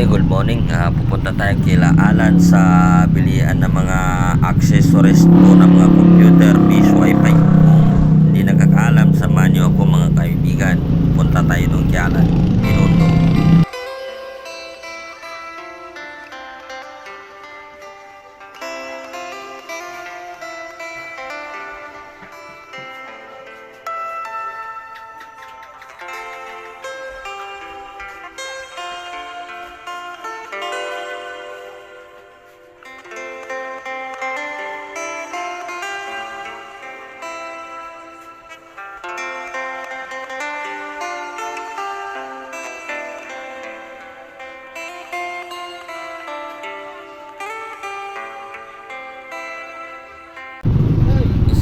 Okay, good morning. Pupunta tayo kila Alan sa bilian ng mga accessories po ng mga computer, base wifi. Kung hindi nakakaalam, samahan niyo ako mga kaibigan. Punta tayo nung kay Alan. Minuto.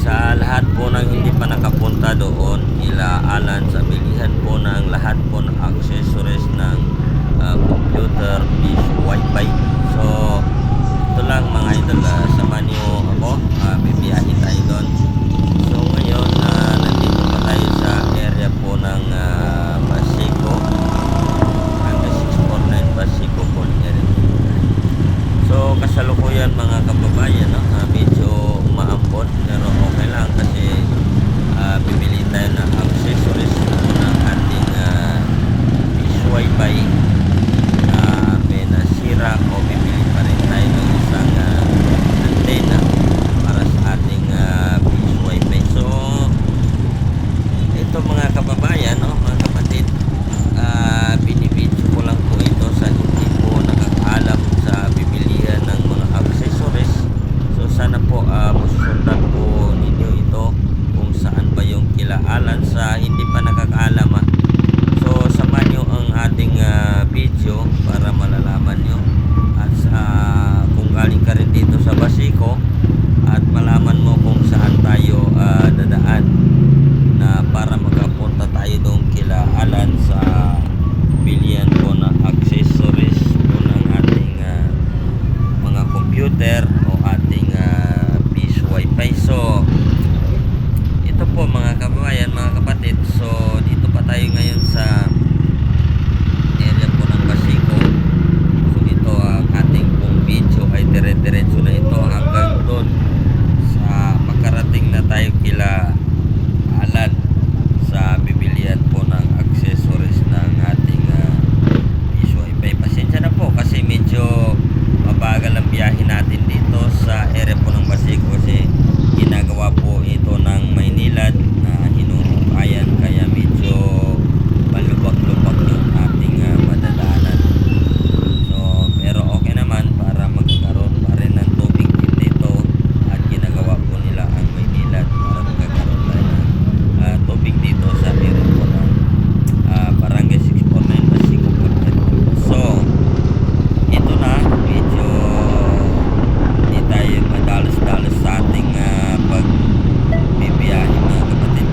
Sa lahat po ng hindi pa nakapunta doon, ila Alan sa bilihan po ng lahat po ng accessories ng computer, base wifi. So, ito lang mga idol, samahan niyo ako, bibiyahin tayo doon. So, ngayon, nandito pa tayo sa area po ng Basico, hanggang 649 Basico po area. So, kasalukuyan mga kababayan, no? Medyo maambon pero okay lang kasi bibili tayo ng accessories ng ating base wifi. May nasira o bibili pa rin tayo ng isang antena para sa ating base wifi. So, ito mga kababayan, no? Mga kapatid, binibidyo ko lang po ito sa hindi po nakakaalam sa bibilihan ng mga accessories. So sana po masundan po ninyo ito kung saan ba yung kila Alan sa hindi pa nakakaalam. So samahan nyo ang ating video para malalaman nyo at kung galing ka rin dito sa Basico at malaman mo kung saan tayo dadaan na para makapunta tayo doon kila Alan sa bilihan po ng accessories po ng ating mga computer o ating base wifi. So ito po mga kababayan, mga kapatid, so dito pa tayo ngayon sa area po ng Basico. So ito ang ating pong video ay dire-diretso na ito hanggang doon sa makarating na tayo kila Alan sa bibilihan po ng accessories ng ating base wifi. Pasensya na po kasi medyo mabagal ang biyahe natin dito sa area po ng Basico kasi ginagawa po ito ng Maynilad na hinuhukayan kaya medyo malubak-lubak yung ating madadaanan. So pero okay naman para magkaroon pa rin ng tubig dito at ginagawa po nila ang Maynilad para magkaroon tayo ng tubig dito sa area po ng Barangay 649 Basico po. So ito na, medyo hindi tayo madalos-dalos sa ating pagbibiyahe mga kapatid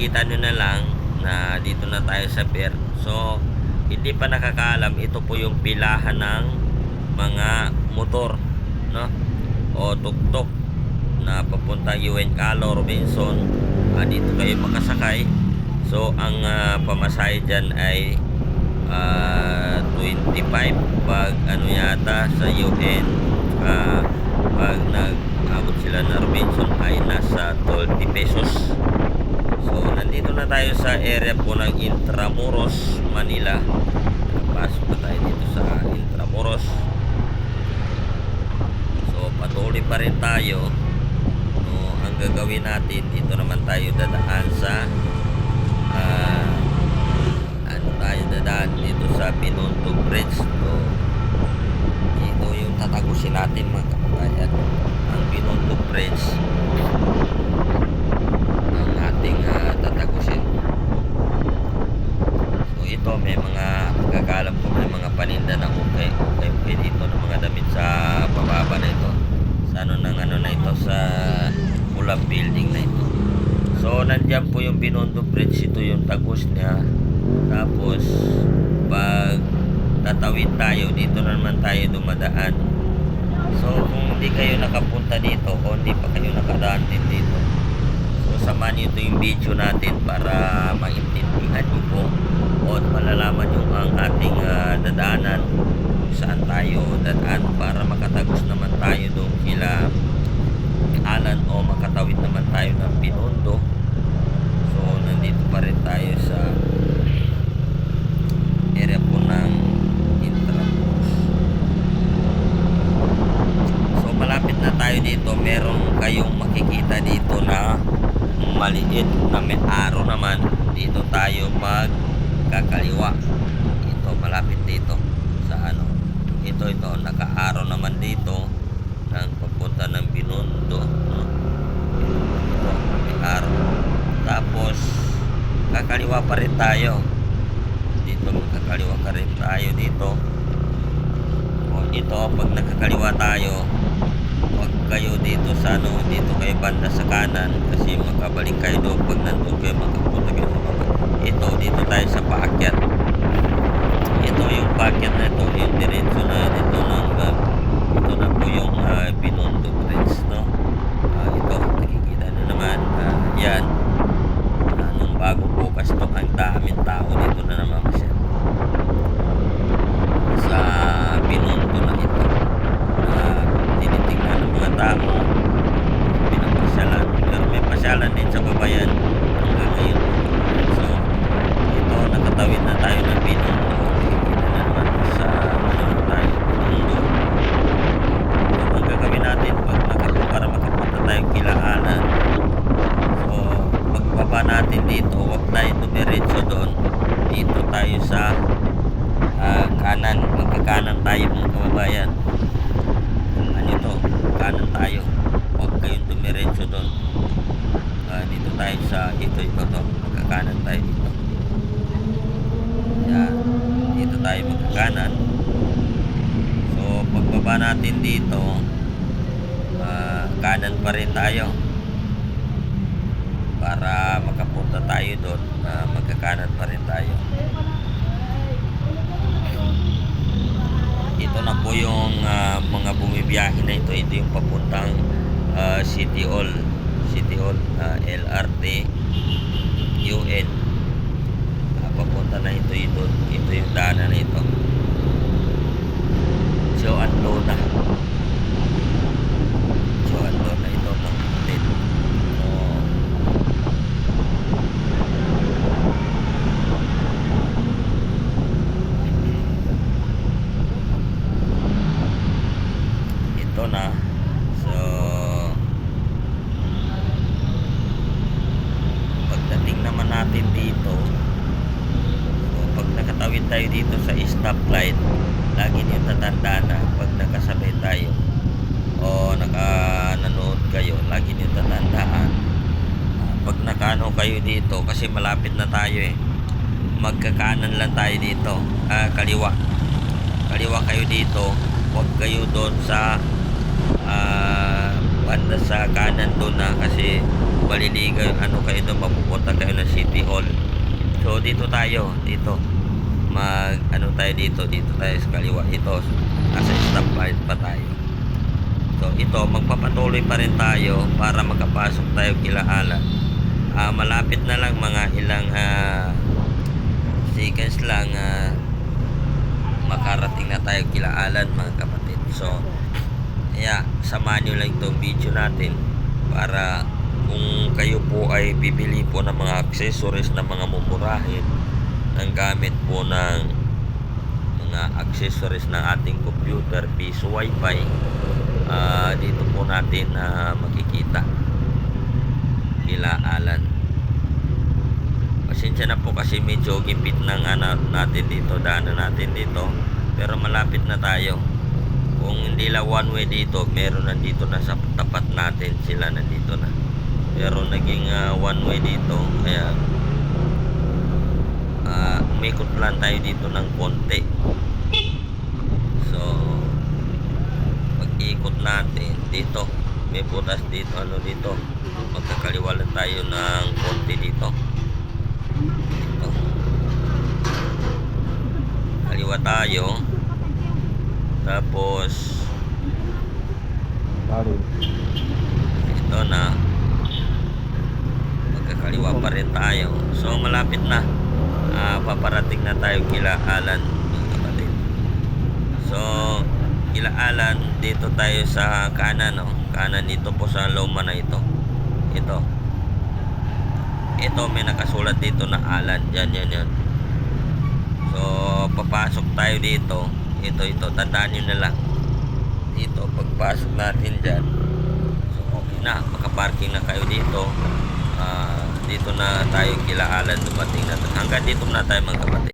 makikita nyo na lang na dito na tayo sa pier. So hindi pa nakakaalam, ito po yung pilahan ng mga motor, no, o tuktok na papunta UN Calo, Robinson. Dito kayo makasakay. So ang pamasahe dyan ay 25 pag ano yata sa UN. Pag nag-abot sila na Robinson ay nasa 30 pesos. So nandito na tayo sa area po ng Intramuros, Manila. Nakapasok na tayo dito sa Intramuros. So patuloy pa rin tayo. So ang gagawin natin, dito naman tayo dadaan sa tayo dadaan dito sa Binondo Bridge. So dito yung tatagusin natin mga kababayan, ang Binondo Bridge ang ating tatagusin. So ito may mga magkakalam ko, may mga paninda na okay dito ng mga damit sa pababa na ito, sa ano na ito, sa pulang building na ito. So nandiyan po yung Binondo Bridge, ito yung tagus niya. Tapos pag tatawid tayo, dito na naman tayo dumadaan. So kung hindi kayo nakapunta dito o hindi pa kayo nakadaan din dito, so samahan nyo ito yung video natin para maintindihan nyo po o malalaman nyo ang ating dadaanan, kung saan tayo dadaan, para makatagos naman tayo doon kila Alan o makatawid naman tayo ng Binondo. So nandito pa rin tayo sa area po ng Intramuros. So malapit na tayo dito. Meron kayong makikita dito na maliit na may araw naman. Dito tayo magkakaliwa. Ito malapit dito sa ano. Ito naka-araw naman dito ng papunta ng Binondo, no? Ito may araw. Tapos kakaliwa pa rin tayo dito, magkakaliwa ka rin tayo dito. O ito, pag nakakaliwa tayo, wag kayo dito sa ano, dito kayo banda sa kanan kasi makabalik kayo doon pag nandun kayo, makapunta kayo sa baba. Ito, dito tayo sa paakyat. Ito yung paakyat na ito, yung diretso na dito ng ito na po yung Binondo Bridge, no? Ito, nakikita nyo naman, yan. Nung bago bukas to, ang daming tao dito na naman siya sa Binondo na ito. Tinitingnan ng mga tao, pinapasyalan, pero may pasyalan din sa babayan hanggang ngayon. So ito, nakatawid na tayo ng Binondo. Nakikita na naman sa ano tayo, Binondo. So ang gagawin natin para makapunta tayo kilaanan, so pagbaba natin dito, huwag tayo dumiretso doon. Dito tayo sa kanan, magkakanan tayo mga kababayan. Ano ito, kanan tayo, huwag kayong dumiretso doon. Dito tayo sa ito magkakanan tayo dito. Yan, dito tayo magkakanan. So pagbaba natin dito, kanan pa rin tayo para makapunta tayo doon. Magkakanan pa rin tayo. Ito na po yung mga bumibiyahe na ito. Ito yung papuntang City Hall, LRT UN. Papunta na ito doon. Ito yung daanan na ito. So Anlona ito ng hotel. So ito na. So pagdating naman natin dito, so pag nakatawid tayo dito sa stoplight, lagi niyo tatandaan na pag nakasabay tayo o nanood kayo, lagi niyo tatandaan pag nakano kayo dito, kasi malapit na tayo magkakanan lang tayo dito, kaliwa kayo dito, huwag kayo doon sa banda sa kanan doon na, kasi maliligaw, ano kayo doon, mapupunta kayo ng City Hall. So dito tayo, dito ano tayo dito tayo sa kaliwa. Ito nasa stoplight pa tayo. So ito, magpapatuloy pa rin tayo para makapasok tayo kila Alan. Malapit na lang, mga ilang seconds lang, makarating na tayo kila Alan, mga kapatid. So samahan nyo lang itong video natin para kung kayo po ay bibili po ng mga accessories na mga mumurahin ng gamit po ng mga accessories ng ating computer, piso, wifi, dito po natin makikita kila Alan. Pasensya na po kasi medyo gipit ng natin dito, daanan natin dito, pero malapit na tayo. Kung hindi lang one way dito, meron nandito na sa tapat natin, sila nandito na. Pero naging one way dito, kaya umikot lang tayo dito ng konti. So pag-ikot natin dito, may butas dito, dito magkakaliwa lang tayo ng konti dito. Kaliwa tayo, tapos ito na, magkakaliwa pa rin tayo. So malapit na, paparating na tayo kila Alan, mga kapatid. So kila Alan, dito tayo sa kanan, kanan dito po sa loma na ito. Ito may nakasulat dito na Alan, yan. So papasok tayo dito. Ito, tandaan nyo na lang dito, pagpasok natin dyan, so okay na, makaparking na kayo dito. Dito na tayo kila Alan, dumating na, hanggang dito na tayo, mga kapatid.